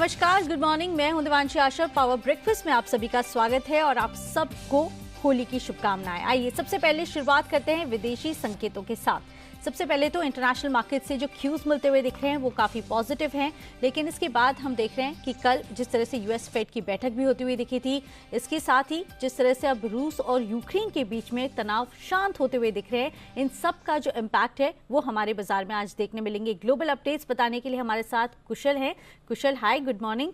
नमस्कार, good morning. मैं हूं देवांशी आशा। पावर ब्रेकफास्ट में आप सभी का स्वागत है और आप सबको होली की शुभकामनाएं। आइए सबसे पहले शुरुआत करते हैं विदेशी संकेतों के साथ। सबसे पहले तो इंटरनेशनल मार्केट से जो क्यूज मिलते हुए दिख रहे हैं वो काफी पॉजिटिव हैं, लेकिन इसके बाद हम देख रहे हैं कि कल जिस तरह से यूएस फेड की बैठक भी होती हुई दिखी थी, इसके साथ ही जिस तरह से अब रूस और यूक्रेन के बीच में तनाव शांत होते हुए दिख रहे हैं, इन सब का जो इम्पैक्ट है वो हमारे बाजार में आज देखने मिलेंगे। ग्लोबल अपडेट्स बताने के लिए हमारे साथ कुशल हैं। कुशल, हाय, गुड मॉर्निंग।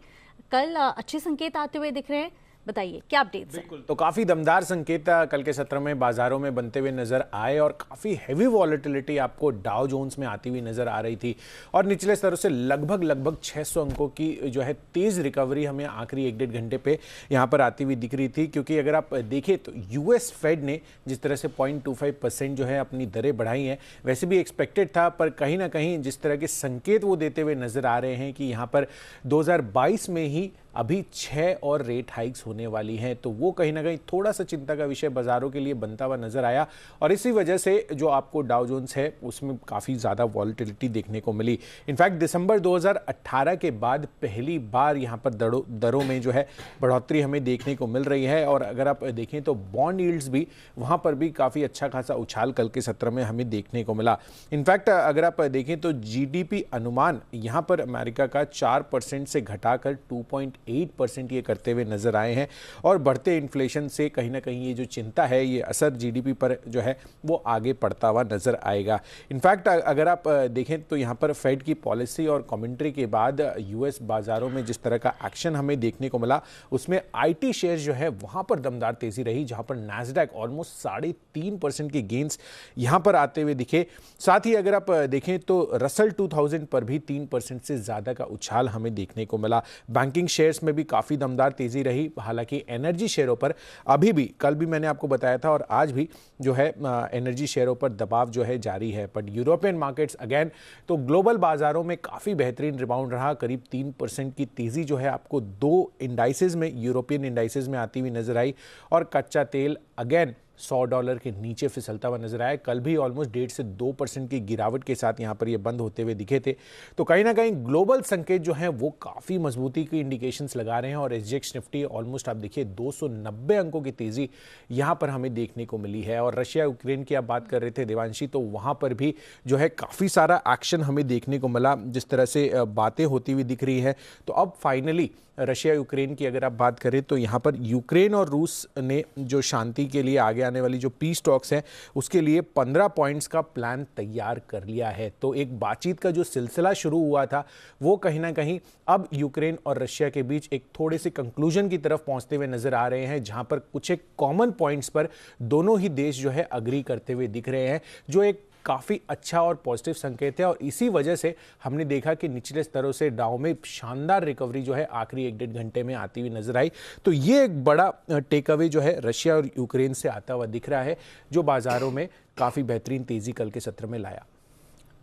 कल अच्छे संकेत आते हुए दिख रहे हैं, बताइए क्या अपडेट्स हैं? बिल्कुल, तो काफी दमदार संकेत कल के सत्र में बाजारों में बनते हुए नजर आए और काफी हैवी वॉलेटिलिटी आपको डाउ जोन्स में आती हुई नजर आ रही थी और निचले स्तरों से लगभग 600 अंकों की जो है तेज रिकवरी हमें आखिरी 1-1.5 घंटे पे यहां पर आती हुई दिख रही थी। क्योंकि अगर आप देखें तो यूएस फेड ने जिस तरह से 0.25% जो है अपनी दरें बढ़ाई हैं, वैसे भी एक्सपेक्टेड था, पर कहीं ना कहीं जिस तरह के संकेत वो देते हुए नजर आ रहे हैं कि यहाँ पर 2022 में ही अभी 6 और रेट हाइक्स होने वाली हैं, तो वो कहीं ना कहीं थोड़ा सा चिंता का विषय बाजारों के लिए बनता हुआ नजर आया और इसी वजह से जो आपको डाउ जोन्स है उसमें काफ़ी ज़्यादा वॉलेटिलिटी देखने को मिली। इनफैक्ट दिसंबर 2018 के बाद पहली बार यहाँ पर दरों में जो है बढ़ोतरी हमें देखने को मिल रही है और अगर आप देखें तो बॉन्ड यील्ड्स भी वहाँ पर भी काफ़ी अच्छा खासा उछाल कल के सत्र में हमें देखने को मिला। इनफैक्ट अगर आप देखें तो जीडीपी अनुमान यहाँ पर अमेरिका का 4% से घटाकर 2.8% ये करते हुए नजर आए हैं और बढ़ते इन्फ्लेशन से कहीं ना कहीं ये जो चिंता है, ये असर जीडीपी पर जो है वो आगे पड़ता हुआ नजर आएगा। इनफैक्ट अगर आप देखें तो यहाँ पर फेड की पॉलिसी और कमेंट्री के बाद यूएस बाजारों में जिस तरह का एक्शन हमें देखने को मिला उसमें आईटी शेयर जो है वहां पर दमदार तेजी रही, जहां पर नैस्डैक ऑलमोस्ट 3.5% के गेंस यहां पर आते हुए दिखे। साथ ही अगर आप देखें तो रसल 2000 पर भी 3% से ज्यादा का उछाल हमें देखने को मिला। बैंकिंग शेयर्स में भी काफी दमदार तेजी रही, हालांकि एनर्जी शेयरों पर अभी भी, कल भी मैंने आपको बताया था और आज भी जो है एनर्जी शेयरों पर दबाव जो है जारी है। बट यूरोपियन मार्केट्स अगेन तो ग्लोबल बाजारों में काफी बेहतरीन रिबाउंड रहा, करीब 3% की तेजी जो है आपको दो इंडाइसेस में, यूरोपियन इंडाइसेस में आती हुई नजर आई और कच्चा तेल अगेन $100 के नीचे फिसलता हुआ नजर आया। कल भी ऑलमोस्ट 1.5 से 2% की गिरावट के साथ यहां पर ये बंद होते हुए दिखे थे। तो कहीं ना कहीं ग्लोबल संकेत जो हैं वो काफी मजबूती की इंडिकेशंस लगा रहे हैं और एसजीएक्स निफ्टी ऑलमोस्ट आप देखिए 290 अंकों की तेजी यहां पर हमें देखने को मिली है। और रशिया यूक्रेन की आप बात कर रहे थे देवांशी, तो वहां पर भी जो है काफी सारा एक्शन हमें देखने को मिला, जिस तरह से बातें होती हुई दिख रही है। तो अब फाइनली रशिया यूक्रेन की अगर आप बात करें तो यहाँ पर यूक्रेन और रूस ने जो शांति के लिए आगे आने वाली जो पीस टॉक्स हैं उसके लिए 15 पॉइंट्स का प्लान तैयार कर लिया है। तो एक बातचीत का जो सिलसिला शुरू हुआ था वो कहीं ना कहीं अब यूक्रेन और रशिया के बीच एक थोड़े से कंक्लूजन की तरफ पहुंचते हुए नजर आ रहे हैं, जहां पर कुछ एक कॉमन पॉइंट्स पर दोनों ही देश जो है अग्री करते हुए दिख रहे हैं, जो एक काफ़ी अच्छा और पॉजिटिव संकेत है। और इसी वजह से हमने देखा कि निचले स्तरों से डाउ में शानदार रिकवरी जो है आखिरी 1-1.5 घंटे में आती हुई नजर आई। तो ये एक बड़ा टेक अवे जो है रशिया और यूक्रेन से आता हुआ दिख रहा है, जो बाजारों में काफ़ी बेहतरीन तेजी कल के सत्र में लाया।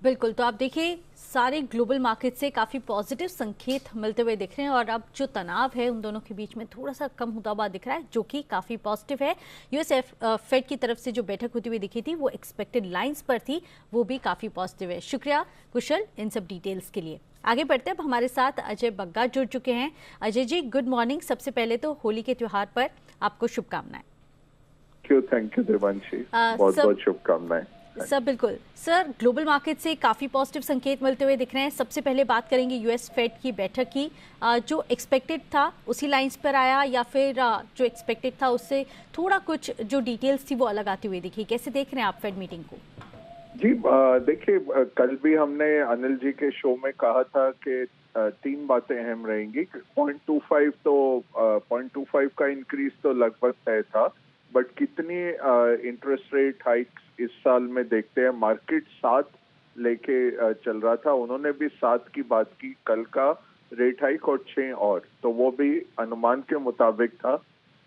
बिल्कुल, तो आप देखिए सारे ग्लोबल मार्केट से काफ़ी पॉजिटिव संकेत मिलते हुए दिख रहे हैं और अब जो तनाव है उन दोनों के बीच में थोड़ा सा कम होता हुआ दिख रहा है, जो कि काफ़ी पॉजिटिव है। यूएस फेड की तरफ से जो बैठक होती हुई दिखी थी वो एक्सपेक्टेड लाइंस पर थी, वो भी काफ़ी पॉजिटिव है। शुक्रिया कुशल इन सब डिटेल्स के लिए। आगे बढ़ते हैं, अब हमारे साथ अजय बग्गा जुड़ चुके हैं। Ajay ji, good morning. सबसे पहले तो होली के त्यौहार पर आपको शुभकामनाएं। थैंक यू देवांशी, बहुत बहुत शुभकामनाएं। सर बिल्कुल सर, ग्लोबल मार्केट से काफ़ी पॉजिटिव संकेत मिलते हुए दिख रहे हैं। सबसे पहले बात करेंगे यूएस फेड की बैठक की। जो एक्सपेक्टेड था उसी लाइंस पर आया या फिर जो एक्सपेक्टेड था उससे थोड़ा कुछ जो डिटेल्स थी वो अलग आती हुई दिखी? कैसे देख रहे हैं आप फेड मीटिंग को? जी देखिए, कल भी हमने अनिल जी के शो में कहा था कि 3 बातें अहम रहेंगी। 0.25 तो 0.25 का इंक्रीज तो लगभग तय था, बट कितनी इंटरेस्ट रेट हाइक्स इस साल में देखते हैं। मार्केट 7 लेके चल रहा था, उन्होंने भी 7 की बात की, कल का रेट हाइक और 6 और, तो वो भी अनुमान के मुताबिक था।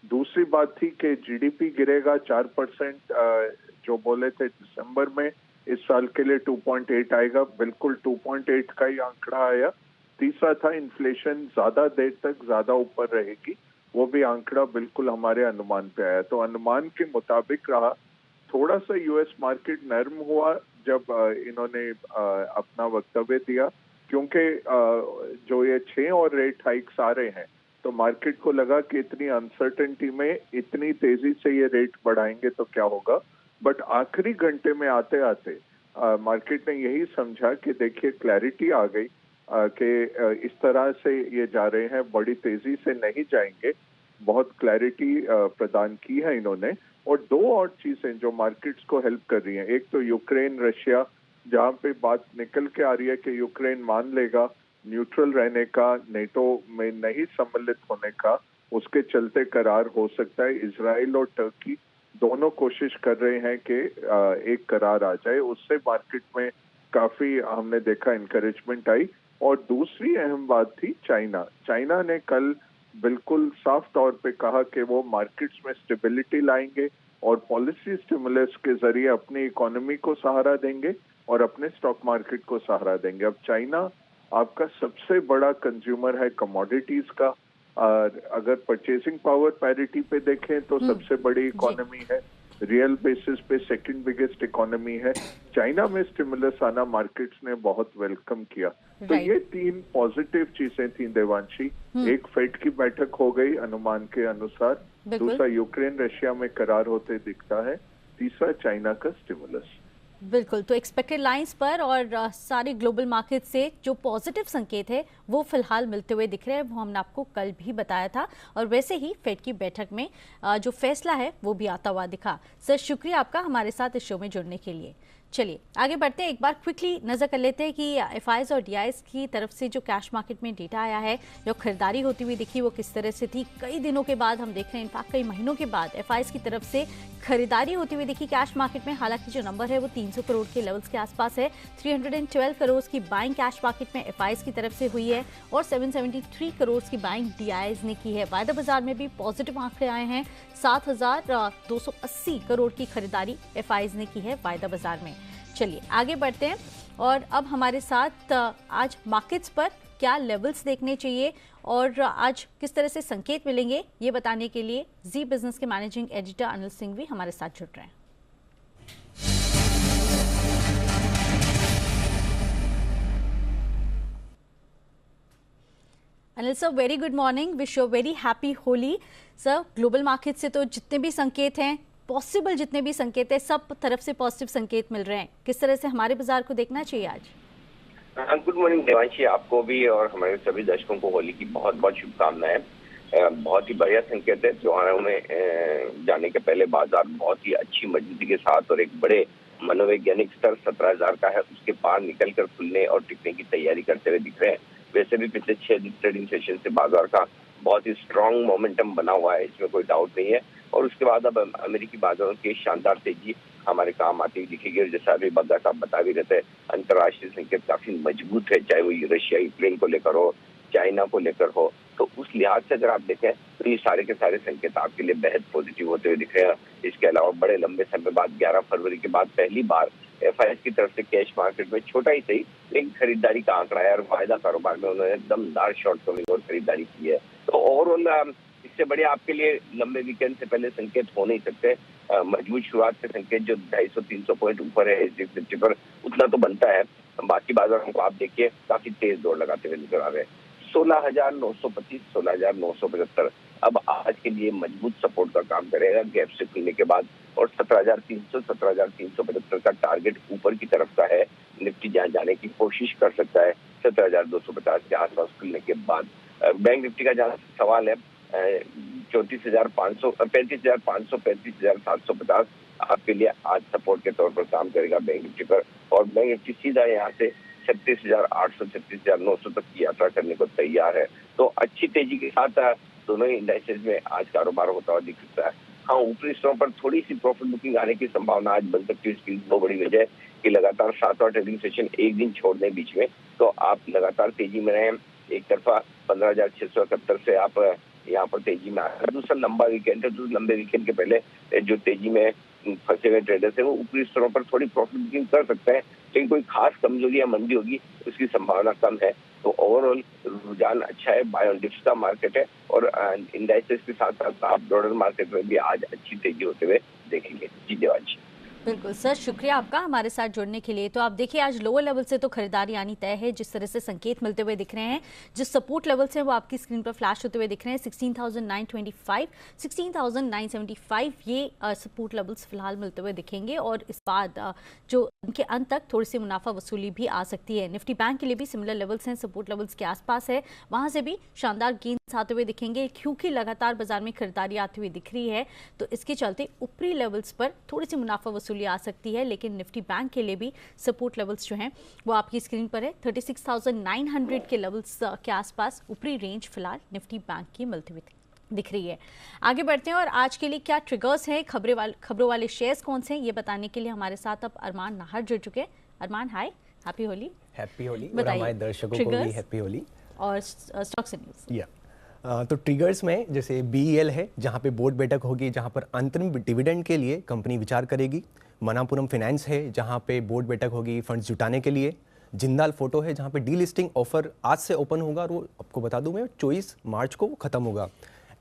दूसरी बात थी कि जीडीपी गिरेगा 4%, जो बोले थे दिसंबर में, इस साल के लिए 2.8 आएगा, बिल्कुल 2.8 का ही आंकड़ा आया। तीसरा था इन्फ्लेशन ज्यादा देर तक ज्यादा ऊपर रहेगी, वो भी आंकड़ा बिल्कुल हमारे अनुमान पे आया। तो अनुमान के मुताबिक रहा। थोड़ा सा यूएस मार्केट नर्म हुआ जब इन्होंने अपना वक्तव्य दिया, क्योंकि जो ये 6 और रेट हाइक्स आ रहे हैं तो मार्केट को लगा कि इतनी अनसर्टेनिटी में इतनी तेजी से ये रेट बढ़ाएंगे तो क्या होगा, बट आखिरी घंटे में आते आते मार्केट ने यही समझा कि देखिए क्लैरिटी आ गई कि इस तरह से ये जा रहे हैं, बड़ी तेजी से नहीं जाएंगे, बहुत क्लैरिटी प्रदान की है इन्होंने। और दो और चीजें जो मार्केट्स को हेल्प कर रही हैं, एक तो यूक्रेन रशिया, जहां पे बात निकल के आ रही है कि यूक्रेन मान लेगा न्यूट्रल रहने का, नेटो में नहीं सम्मिलित होने का, उसके चलते करार हो सकता है। इजराइल और टर्की दोनों कोशिश कर रहे हैं कि एक करार आ जाए, उससे मार्केट में काफी हमने देखा इंकरेजमेंट आई। और दूसरी अहम बात थी चाइना ने कल बिल्कुल साफ तौर पे कहा कि वो मार्केट्स में स्टेबिलिटी लाएंगे और पॉलिसी स्टिमुलस के जरिए अपनी इकोनॉमी को सहारा देंगे और अपने स्टॉक मार्केट को सहारा देंगे। अब चाइना आपका सबसे बड़ा कंज्यूमर है कमोडिटीज का, और अगर परचेसिंग पावर पैरिटी पे देखें तो सबसे बड़ी इकोनॉमी है, रियल बेसिस पे सेकंड बिगेस्ट इकोनॉमी है। चाइना में स्टिमुलस आना मार्केट्स ने बहुत वेलकम किया। तो ये 3 पॉजिटिव चीजें थी देवांशी। एक फेड की बैठक हो गई अनुमान के अनुसार, दूसरा यूक्रेन रशिया में करार होते दिखता है, तीसरा चाइना का स्टिमुलस। बिल्कुल, तो एक्सपेक्टेड लाइंस पर और सारे ग्लोबल मार्केट से जो पॉजिटिव संकेत है वो फिलहाल मिलते हुए दिख रहे हैं, वो हमने आपको कल भी बताया था। और वैसे ही फेड की बैठक में जो फैसला है वो भी आता हुआ दिखा। सर शुक्रिया आपका हमारे साथ इस शो में जुड़ने के लिए। चलिए आगे बढ़ते हैं, एक बार क्विकली नजर कर लेते हैं कि एफआईज और डीआईज की तरफ से जो कैश मार्केट में डेटा आया है, जो खरीदारी होती हुई दिखी वो किस तरह से थी। कई दिनों के बाद हम देख रहे हैं, इनफैक्ट कई महीनों के बाद एफआईज की तरफ से खरीदारी होती हुई दिखी कैश मार्केट में। हालांकि जो नंबर है वो 300 करोड़ के लेवल्स के आसपास है। 312 करोड़ की बाइंग कैश मार्केट में एफआईज की तरफ से हुई है और 773 करोड़ की बाइंग डीआईज ने की है। वायदा बाजार में भी पॉजिटिव आंकड़े आए हैं। 7,280 करोड़ की खरीदारी एफआईज ने की है वायदा बाजार में। चलिए आगे बढ़ते हैं और अब हमारे साथ आज मार्केट्स पर क्या लेवल्स देखने चाहिए और आज किस तरह से संकेत मिलेंगे, ये बताने के लिए जी बिजनेस के मैनेजिंग एडिटर अनिल सिंह भी हमारे साथ जुड़ रहे हैं। Anil sir, very good morning, wish you very happy Holi. Sir global market से तो जितने भी संकेत हैं, पॉसिबल जितने भी संकेत है, सब तरफ से पॉजिटिव संकेत मिल रहे हैं। किस तरह से हमारे बाजार को देखना चाहिए आज? गुड मॉर्निंग देवांशी, आपको भी और हमारे सभी दर्शकों को होली की बहुत बहुत शुभकामनाएं। बहुत ही बढ़िया संकेत है। त्योहारों में जाने के पहले बाजार बहुत ही अच्छी मजबूती के साथ और एक बड़े मनोवैज्ञानिक स्तर 17,000 का है, उसके पार निकलकर खुलने और टिकने की तैयारी करते हुए दिख रहे हैं। वैसे भी पिछले 6 दिन ट्रेडिंग सेशन से बाजार का बहुत ही स्ट्रांग मोमेंटम बना हुआ है, इसमें कोई डाउट नहीं है। और उसके बाद अब अमेरिकी बाजारों की शानदार तेजी हमारे काम आती हुई दिखेगी। और जैसा अभी बग्गा साहब बता भी रहते हैं, अंतर्राष्ट्रीय संकेत काफी मजबूत है, चाहे वो रशिया यूक्रेन को लेकर हो, चाइना को लेकर हो। तो उस लिहाज से अगर आप देखें तो ये सारे के सारे संकेत आपके लिए बेहद पॉजिटिव होते हुए दिख रहे हैं। इसके अलावा बड़े लंबे समय बाद 11 फरवरी के बाद पहली बार एफआईएस की तरफ से कैश मार्केट में छोटा ही सही लेकिन खरीदारी का आंकड़ा है और वायदा कारोबार में उन्होंने दमदार शॉर्ट कमिंग और खरीदारी की है। तो ओवरऑल इससे बड़े आपके लिए लंबे वीकेंड से पहले संकेत हो नहीं सकते। मजबूत शुरुआत के संकेत जो 250-300 पॉइंट ऊपर है निफ्टी पर, उतना तो बनता है। बाकी बाजारों को आप देखिए काफी तेज दौड़ लगाते हुए नजर आ रहे हैं। 16,925, 16,975 अब आज के लिए मजबूत सपोर्ट का काम करेगा गैप से खुलने के बाद। और 17,300, 17,375 का टारगेट ऊपर की तरफ का है। निफ्टी जहाँ जाने की कोशिश कर सकता है 17,250 के आसपास खुलने के बाद। बैंक निफ्टी का जहाँ सवाल है 34,500, 35,500, 35,750 आपके लिए आज सपोर्ट के तौर पर काम करेगा बैंक निफ्टी पर। और बैंक निफ्टी सीधा यहाँ से 36,800, 36,900 तक की यात्रा करने को तैयार है। तो अच्छी तेजी के साथ दोनों ही इंडाइसेस में आज कारोबार होता हुआ दिख सकता है। हाँ, ऊपरी स्तरों पर थोड़ी सी प्रॉफिट बुकिंग आने की संभावना आज बन सकती है। इसकी दो बड़ी वजह कि लगातार 7वां ट्रेडिंग सेशन एक दिन छोड़ने बीच में, तो आप लगातार तेजी में रहे। एक तरफा 15,671 से आप यहाँ पर तेजी में आया। दूसरा लंबा वीकेंड है, तो लंबे वीकेंड के पहले जो तेजी में फंसे हुए ट्रेडर्स है वो ऊपरी स्तरों पर थोड़ी प्रॉफिट बुकिंग कर सकते हैं, लेकिन कोई खास कमजोरी या मंदी होगी उसकी संभावना कम है। तो ओवरऑल रुझान अच्छा है, बाय ऑन डिप्स का मार्केट है और इंडाइसेस के साथ साथ आप ब्रॉडर मार्केट में भी आज अच्छी तेजी होते हुए देखेंगे। जी देवांशी। बिल्कुल सर, शुक्रिया आपका हमारे साथ जुड़ने के लिए। तो आप देखिए आज लोअर लेवल से तो खरीदारी आनी तय है, जिस तरह से संकेत मिलते हुए दिख रहे हैं। जो सपोर्ट लेवल से वो आपकी स्क्रीन पर फ्लैश होते हुए दिख रहे हैं 16,925, 16,975 ये सपोर्ट लेवल्स फिलहाल मिलते हुए दिखेंगे और इस बाद जो इनके अंत तक थोड़ी सी मुनाफा वसूली भी आ सकती है। निफ्टी बैंक के लिए भी सिमिलर लेवल्स हैं, सपोर्ट लेवल्स के आसपास है, वहां से भी शानदार गेंस आते हुए दिखेंगे क्योंकि लगातार बाजार में खरीदारी आती हुई दिख रही है। तो इसके चलते ऊपरी लेवल्स पर थोड़ी सी मुनाफा वसूली आ सकती है, लेकिन निफ्टी बैंक के लिए भी सपोर्ट लेवल्स जो हैं वो आपकी स्क्रीन पर है 36,900 के लेवल्स के आसपास ऊपरी रेंज फिलहाल निफ्टी बैंक की मिलती हुई दिख रही है। आगे बढ़ते हैं और आज के लिए क्या ट्रिगर्स हैं, खबरों वाले शेयर्स कौन से हैं, ये बताने के लिए हमारे साथ अब अरमान नाहर जुड़ चुके हैं। अरमान हाय, हैप्पी होली। हैप्पी होली और हमारे दर्शकों को भी हैप्पी होली। और स्टॉक्स एंड न्यूज़ तो ट्रिगर्स में जैसे बीईएल है, जहां पे बोर्ड बैठक होगी, जहां पर अंतरिम डिविडेंड के लिए कंपनी विचार करेगी। मनापुरम फाइनेंस है, जहां पे बोर्ड बैठक होगी फंड्स जुटाने के लिए। जिंदाल फोटो है, जहां पे डीलिस्टिंग ऑफर आज से ओपन होगा और वो आपको बता दूं मैं 24 मार्च को खत्म होगा।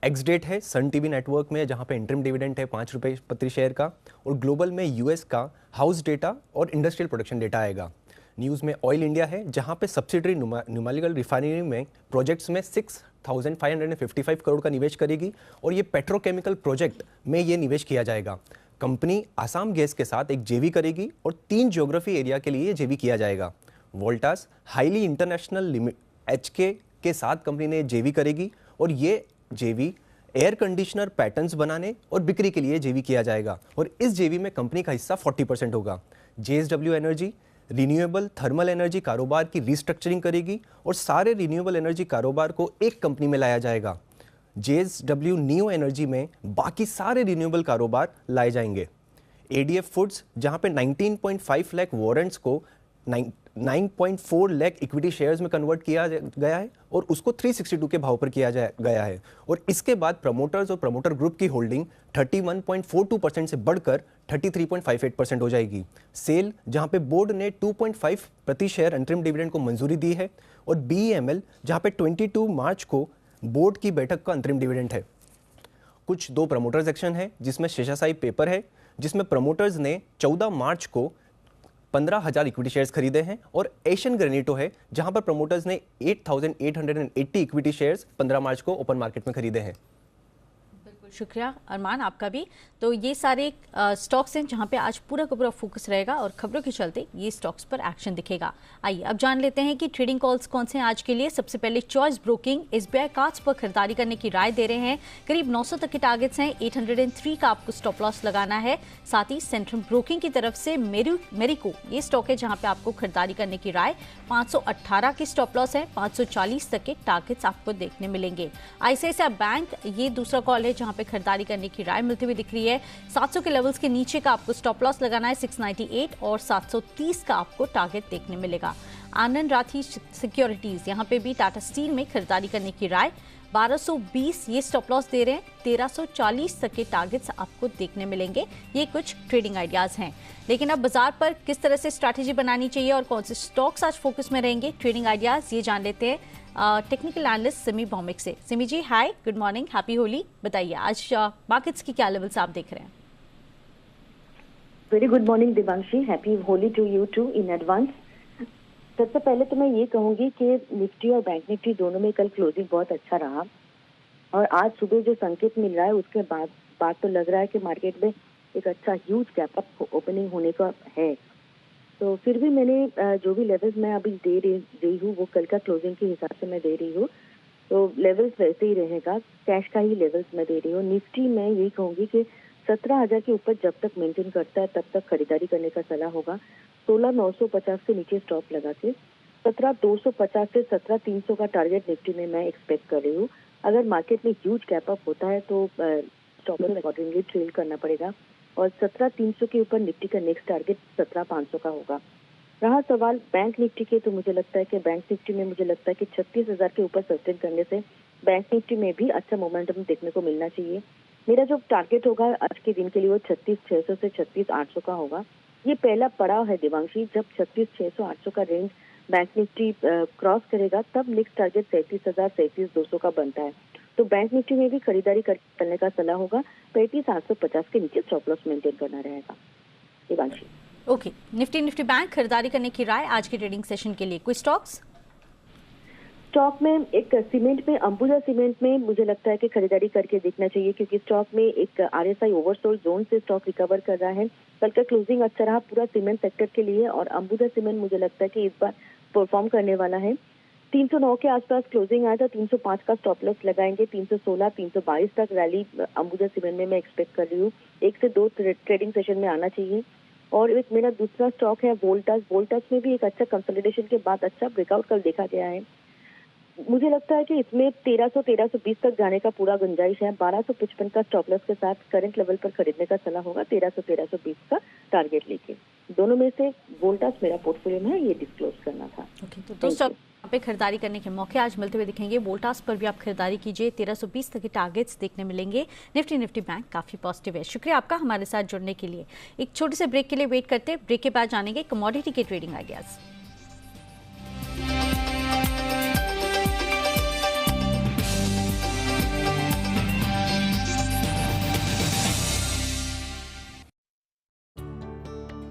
एक्स डेट है सन टीवी नेटवर्क में, जहां पे इंटरिम डिविडेंड है 5 रुपये प्रति शेयर का। और ग्लोबल में यूएस का हाउस डेटा और इंडस्ट्रियल प्रोडक्शन डेटा आएगा। न्यूज़ में ऑयल इंडिया है, जहां पे सब्सिडरी नुमालीगढ़ रिफाइनरी में प्रोजेक्ट्स में 6,555 करोड़ का निवेश करेगी और ये पेट्रोकेमिकल प्रोजेक्ट में ये निवेश किया जाएगा। कंपनी आसाम गैस के साथ एक जेवी करेगी और 3 ज्योग्राफी एरिया के लिए ये जेवी किया जाएगा। वोल्टास हाईली इंटरनेशनल एचके के साथ कंपनी ने जेवी करेगी और ये जेवी एयर कंडीशनर पैटर्न्स बनाने और बिक्री के लिए जेवी किया जाएगा और इस जेवी में कंपनी का हिस्सा 40% होगा। JSW energy renewable thermal energy कारोबार की रिस्ट्रक्चरिंग करेगी और सारे रिन्यूएबल एनर्जी कारोबार को एक कंपनी में लाया जाएगा। जेएसडब्ल्यू नियो एनर्जी में बाकी सारे रिन्यूएबल कारोबार लाए जाएंगे। एडीएफ फूड्स, जहां पे 19.5 लाख वारंट्स को 9.4 लाख इक्विटी शेयर्स में कन्वर्ट किया गया है और उसको 362 के भाव पर किया गया है और इसके बाद प्रमोटर्स और प्रमोटर ग्रुप की होल्डिंग 31.42% से बढ़कर 33.58% हो जाएगी। सेल, जहां पे बोर्ड ने 2.5 प्रति शेयर अंतरिम डिविडेंड को मंजूरी दी है और बीईएमएल, जहां पे 22 मार्च को बोर्ड की बैठक का अंतरिम डिविडेंड है। कुछ 2 प्रमोटर्स एक्शन है, जिसमें शेषाशाही पेपर है, जिसमें प्रमोटर्स ने 14 मार्च को 15,000 इक्विटी शेयर्स खरीदे हैं और एशियन ग्रेनिटो है, जहां पर प्रमोटर्स ने 8,880 इक्विटी शेयर्स 15 मार्च को ओपन मार्केट में खरीदे हैं। शुक्रिया अरमान आपका भी। तो ये सारे स्टॉक्स हैं जहां पे आज पूरा का पूरा फोकस रहेगा और खबरों के चलते ये स्टॉक्स पर एक्शन दिखेगा। आइए अब जान लेते हैं कि ट्रेडिंग कॉल्स कौन से हैं आज के लिए। सबसे पहले चॉइस ब्रोकिंग एसबीआई कार्ड्स पर खरीदारी करने की राय दे रहे हैं। करीब 900 तक के टारगेट्स हैं, 803 का आपको स्टॉप लॉस लगाना है। साथ ही सेंट्रम ब्रोकिंग की तरफ से मेरिको ये स्टॉक है जहां पे आपको खरीदारी करने की राय, 518 की स्टॉप लॉस है, 540 तक के टारगेट्स आपको देखने मिलेंगे। आईसीआईसीआई बैंक ये दूसरा कॉल है जहां खरीदारी करने की राय मिलती हुई दिख रही है। 700 के लेवल्स के नीचे का आपको स्टॉप लॉस लगाना है, 698 और 730 का आपको टारगेट देखने मिलेगा। आनंद राठी सिक्योरिटीज यहां पे भी टाटा स्टील में खरीदारी करने की राय, 1220 ये स्टॉप लॉस दे रहे हैं, 1340 तक के टारगेट्स आपको देखने मिलेंगे। ये कुछ ट्रेडिंग आइडियाज हैं, लेकिन अब बाजार पर किस तरह से स्ट्रैटेजी बनानी चाहिए और कौन से स्टॉक्स आज फोकस में रहेंगे, ट्रेडिंग आइडियाज ये जान लेते हैं टेक्निकल एनालिस्ट सिमी भौमिक से। सिमी जी हाय, गुड मॉर्निंग, हैप्पी होली। बताइए आज मार्केट्स की क्या लेवल्स आप देख रहे हैं? Very good morning Divanshi, happy Holi to you too in advance. सबसे पहले तो मैं ये कहूंगी कि निफ्टी और बैंक निफ्टी दोनों में कल क्लोजिंग बहुत अच्छा रहा और आज सुबह जो संकेत मिल रहा है उसके बाद तो लग रहा है कि मार्केट में एक अच्छा ह्यूज गैप अप ओपनिंग होने का है। तो फिर भी मैंने जो भी लेवल्स मैं अभी दे रही हूँ वो कल का क्लोजिंग के हिसाब से मैं दे रही हूँ, तो लेवल्स वैसे ही रहेगा, कैश का ही लेवल्स मैं दे रही हूँ। निफ्टी मैं यही कहूँगी कि 17,000 के ऊपर जब तक मेंटेन करता है तब तक खरीदारी करने का सलाह होगा। 16,950 के नीचे स्टॉप लगा के 17,250 से 17,300 का टारगेट निफ्टी में मैं एक्सपेक्ट कर रही हूँ। अगर मार्केट में ह्यूज गैप अप होता है तो स्टॉप लॉस अकॉर्डिंगली ट्रेल करना पड़ेगा और 17,300 के ऊपर निफ्टी का नेक्स्ट टारगेट 17,500 का होगा। रहा सवाल बैंक निफ्टी के, तो मुझे लगता है कि बैंक निफ्टी में मुझे लगता है कि 36,000 के ऊपर सस्टेन करने से बैंक निफ्टी में भी अच्छा मोमेंटम देखने को मिलना चाहिए। मेरा जो टारगेट होगा आज के दिन के लिए वो 36,600 से 36,800 का होगा। ये पहला पड़ाव है दिवांशी, जब 36,600-800 का रेंज बैंक निफ्टी क्रॉस करेगा तब नेक्स्ट टारगेट 37,000 37,200 का बनता है। तो बैंक निफ्टी में भी खरीदारी करने का सलाह होगा, 35,850 के नीचे स्टॉप लॉस मेंटेन करना रहेगा। देवांशी। ओके, निफ्टी बैंक खरीदारी करने की राय आज के ट्रेडिंग सेशन के लिए। कोई स्टॉक्स? स्टॉक में एक सीमेंट में, अंबुजा सीमेंट में मुझे लगता है कि खरीदारी करके देखना चाहिए, क्योंकि स्टॉक में एक RSI ओवरसोल्ड जोन से स्टॉक रिकवर कर रहा है। कल का क्लोजिंग अच्छा रहा पूरा सीमेंट सेक्टर के लिए, और अंबुजा सीमेंट मुझे लगता है कि इस बार परफॉर्म करने वाला है। 309 के आसपास क्लोजिंग आया था, 305 का स्टॉप लॉस लगाएंगे। 316 322 तक रैली अंबुजा सीमेंट में मैं एक्सपेक्ट कर रही हूँ। 1 से 2 ट्रेडिंग सेशन में आना चाहिए। और एक मेरा दूसरा स्टॉक है वोल्टास। वोल्टास में भी एक अच्छा कंसोलिडेशन के बाद अच्छा ब्रेकआउट कल देखा गया है। मुझे लगता है कि इसमें 1300-1320 तक जाने का पूरा गुंजाइश है। 1255 का स्टॉप लॉस के साथ करंट लेवल पर खरीदने का सलाह होगा, 1300-1320 का टारगेट लेके। दोनों में से वोल्टास मेरा पोर्टफोलियो में है, ये डिस्क्लोज करना था। ओके, तो स्टॉक पे खरीदारी करने के मौके आज मिलते हुए दिखेंगे। वोल्टास पर भी आप खरीदारी कीजिए, 1320 तक के टारगेट्स देखने मिलेंगे। निफ्टी बैंक काफी पॉजिटिव है। शुक्रिया आपका हमारे साथ जुड़ने के लिए। एक छोटे से ब्रेक के लिए वेट करते हैं। ब्रेक के बाद जानेंगे कमोडिटी के ट्रेडिंग आइडियाज।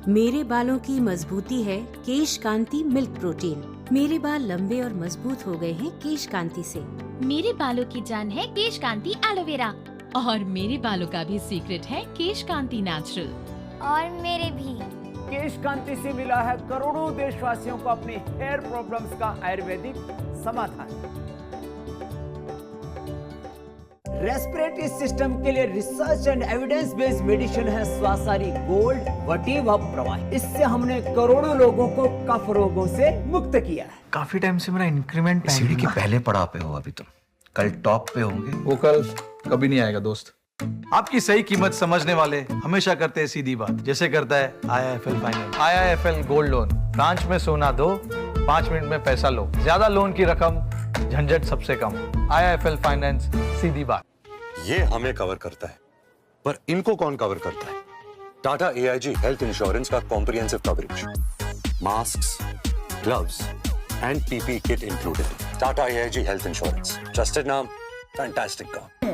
मेरे बालों की मजबूती है केश कांति मिल्क प्रोटीन। मेरे बाल लंबे और मजबूत हो गए हैं केश कांति से। मेरे बालों की जान है केश कांति एलोवेरा, और मेरे बालों का भी सीक्रेट है केश कांति नेचुरल। और मेरे भी। केश कांति से मिला है करोड़ों देशवासियों को अपनी हेयर प्रॉब्लम्स का आयुर्वेदिक समाधान। रेस्पिरेटरी सिस्टम के लिए research and evidence based medicine है स्वासारी गोल्ड वटीवा प्रवाही। इससे हमने करोड़ों लोगों को कफ रोगों से मुक्त किया है। काफी टाइम से मेरा इंक्रीमेंट सीढ़ी के पहले पड़ाव पे हो अभी तुम, कल टॉप पे होंगे। वो कल कभी नहीं आएगा दोस्त। आपकी सही कीमत समझने वाले हमेशा करते हैं सीधी बात, जैसे करता है IIFL finance. IIFL gold loan, branch में सोना दो, 5 मिनट में पैसा लो, ज्यादा लोन की रकम, झंझट सबसे कम। IIFL फाइनेंस, सीधी बात। ये हमें कवर करता है, पर इनको कौन कवर करता है? टाटा AIG हेल्थ इंश्योरेंस का comprehensive coverage, masks, gloves and PPE kit included. Tata AIG health insurance, trusted नाम, फैंटास्टिक काम।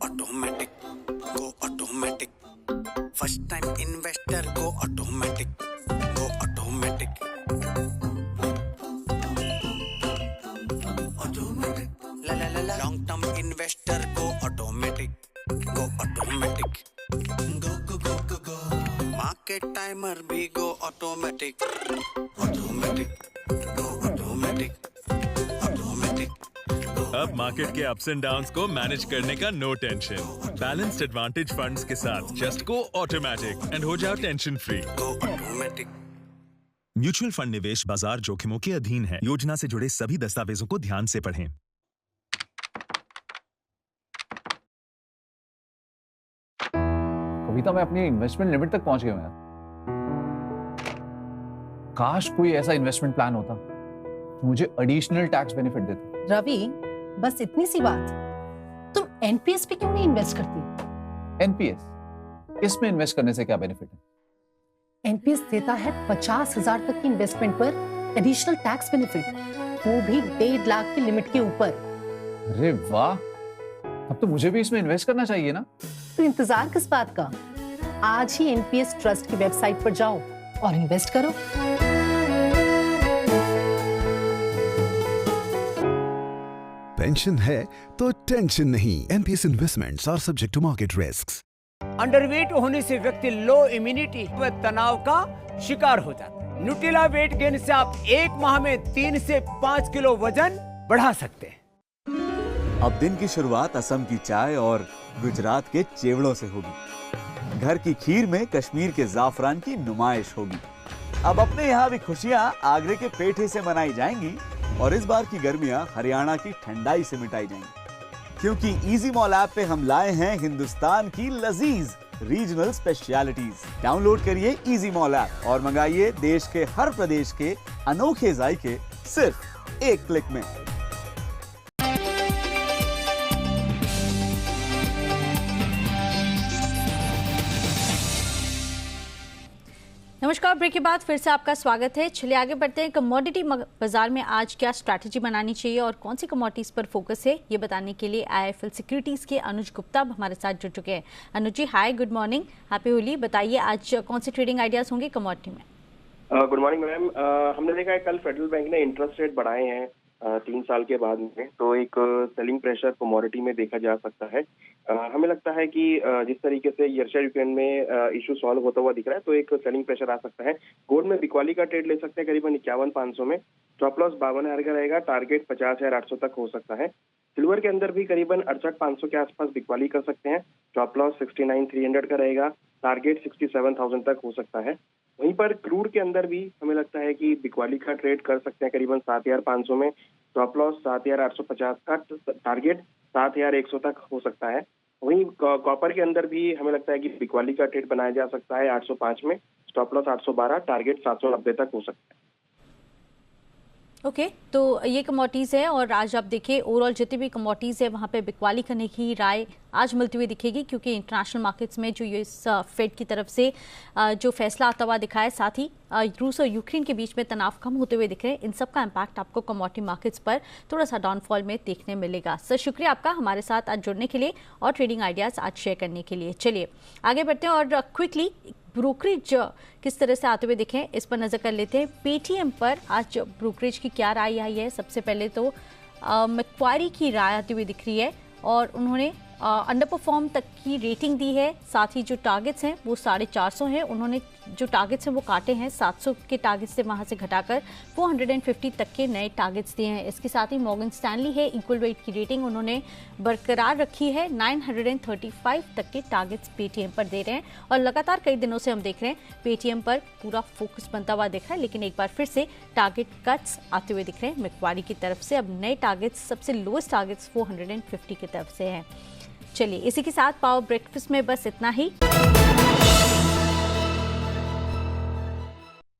ऑटोमेटिक गो ऑटोमेटिक, फर्स्ट टाइम इन्वेस्टर गो ऑटोमेटिक, गो ऑटोमेटिक। लॉन्ग टर्म इन्वेस्टर गो ऑटोमेटिक, गो ऑटोमेटिक। गो गो गो गो गो मार्केट टाइमर भी गो automatic, automatic गो automatic, automatic. अब market के ups and downs को manage करने का no tension. Balanced advantage funds के साथ जस्ट गो ऑटोमेटिक एंड हो जाओ टेंशन फ्री। गो ऑटोमेटिक। म्यूचुअल फंड निवेश बाजार जोखिमों के अधीन है। योजना से जुड़े सभी दस्तावेजों को ध्यान से पढ़ें। कविता, मैं अपनी इन्वेस्टमेंट लिमिट तक पहुंच गया हूं यार। काश कोई ऐसा इन्वेस्टमेंट प्लान होता जो मुझे एडिशनल टैक्स बेनिफिट देता। रवि, बस इतनी सी बात, तुम NPS पे क्यों नहीं इन्वेस्ट करती? NPS? इसमें इन्वेस्ट करने से क्या बेनिफिट है? NPS देता है 50,000 तक की इन्वेस्टमेंट पर एडिशनल टैक्स बेनिफिट, वो भी 1.5 लाख की लिमिट के ऊपर। अरे वाह, अब तो मुझे भी इसमें इन्वेस्ट करना चाहिए ना। तो इंतजार किस बात का? आज ही NPS ट्रस्ट की वेबसाइट पर जाओ और इन्वेस्ट करो। पेंशन है तो टेंशन नहीं। NPS investments are subject to market risks. Underweight होने से व्यक्ति लो इम्यूनिटी व तनाव का शिकार हो जाता है। न्यूट्रिला वेट गेन से आप 1 माह में 3 से 5 किलो वजन बढ़ा सकते हैं। अब दिन की शुरुआत असम की चाय और गुजरात के चेवड़ों से होगी। घर की खीर में कश्मीर के जाफरान की नुमाइश होगी। अब अपने यहाँ भी खुशियाँ आगरे के पेठे से मनाई जाएंगी और इस बार की गर्मियाँ हरियाणा की ठंडाई से मिटाई जाएंगी, क्योंकि इजी मॉल ऐप पे हम लाए हैं हिंदुस्तान की लजीज रीजनल स्पेशलिटीज। डाउनलोड करिए इजी मॉल ऐप और मंगाइए देश के हर प्रदेश के अनोखे जायके सिर्फ 1 क्लिक में। नमस्कार, ब्रेक के बाद फिर से आपका स्वागत है। चलिए आगे बढ़ते हैं। कमोडिटी बाजार में आज क्या स्ट्रैटेजी बनानी चाहिए और कौन सी कमोडिटीज पर फोकस है, ये बताने के लिए IIFL सिक्योरिटीज के अनुज गुप्ता हमारे साथ जुड़ चुके हैं। अनुज जी, हाय, गुड मॉर्निंग, हैप्पी होली। बताइए आज कौन से ट्रेडिंग आइडियाज होंगे कमोडिटी में? Good morning ma'am. हमने देखा है कल फेडरल बैंक ने इंटरेस्ट रेट बढ़ाए हैं 3 साल के बाद में, तो एक सेलिंग प्रेशर कमोडिटी में देखा जा सकता है। हमें लगता है कि जिस तरीके से रशिया यूक्रेन में इशू सॉल्व होता हुआ दिख रहा है, तो एक सेलिंग प्रेशर आ सकता है। गोल्ड में बिकवाली का ट्रेड ले सकते हैं करीबन 51,500 में, स्टॉप लॉस 52,000 का रहेगा, टारगेट 50,800 तक हो सकता है। सिल्वर के अंदर भी करीबन 68,500 के आसपास बिकवाली कर सकते हैं, स्टॉप लॉस 69,300 का रहेगा, टारगेट 67,000 तक हो सकता है। वहीं पर क्रूड के अंदर भी हमें लगता है कि बिकवाली का ट्रेड कर सकते हैं करीबन 7,500 में, स्टॉप लॉस 7,850 का, टारगेट 7,100 तक हो सकता है। वहीं कॉपर के अंदर भी हमें लगता है कि बिकवाली का ट्रेड बनाया जा सकता है 805 में, स्टॉप लॉस 812, टारगेट 790 तक हो सकता है। ओके, तो ये कमोडिटीज़ है और आज आप देखिए ओवरऑल जितनी भी कमोडिटीज़ है वहाँ पे बिकवाली करने की राय आज मिलती हुई दिखेगी, क्योंकि इंटरनेशनल मार्केट्स में जो इस फेड की तरफ से जो फैसला आता हुआ दिखा है, साथ ही रूस और यूक्रेन के बीच में तनाव कम होते हुए दिख रहे हैं, इन सब का इम्पैक्ट आपको कमोडिटी मार्केट्स पर थोड़ा सा डाउनफॉल में देखने मिलेगा। सर, शुक्रिया आपका हमारे साथ आज जुड़ने के लिए और ट्रेडिंग आइडियाज़ आज शेयर करने के लिए। चलिए आगे बढ़ते हैं और क्विकली ब्रोकरेज किस तरह से आते हुए दिखे इस पर नजर कर लेते हैं। पेटीएम पर आज ब्रोकरेज की क्या राय आई है? सबसे पहले तो मैक्वारी की राय आती हुई दिख रही है और उन्होंने अंडर परफॉर्म तक की रेटिंग दी है। साथ ही जो टारगेट्स हैं वो 450 हैं, उन्होंने जो टारगेट्स हैं वो काटे हैं, 700 के टारगेट से वहां से घटाकर 450 तक के नए टारगेट्स दिए हैं। इसके साथ ही मॉर्गन स्टैनली है, इक्वल वेट की रेटिंग उन्होंने बरकरार रखी है, 935 तक के टारगेट्स पेटीएम पर दे रहे हैं और लगातार कई दिनों से हम देख रहे हैं पेटीएम पर पूरा फोकस बनता हुआ दिख रहा है, लेकिन एक बार फिर से टारगेट कट्स आते हुए दिख रहे हैं मैक्वारी की तरफ से। अब नए टारगेट्स, सबसे लोएस्ट टारगेट्स 450 की तरफ से हैं। चलिए इसी के साथ पावर ब्रेकफास्ट में बस इतना ही।